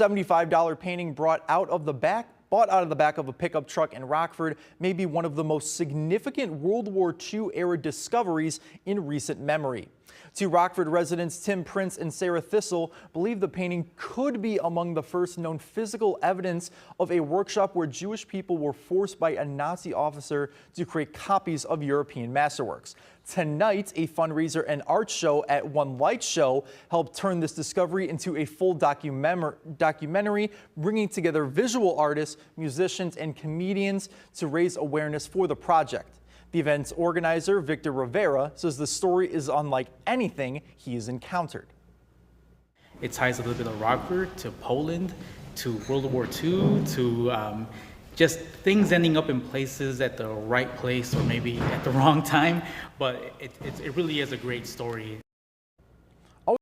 $75 painting bought out of the back of a pickup truck in Rockford may be one of the most significant World War II era discoveries in recent memory. Two Rockford residents, Tim Prince and Sarah Thistle, believe the painting could be among the first known physical evidence of a workshop where Jewish people were forced by a Nazi officer to create copies of European masterworks. Tonight, a fundraiser and art show at One Light Show helped turn this discovery into a full documentary, bringing together visual artists, musicians, and comedians to raise awareness for the project. The event's organizer, Victor Rivera, says the story is unlike anything he has encountered. It ties a little bit of Rockford to Poland, to World War II, to just things ending up in places at the right place or maybe at the wrong time. But it really is a great story.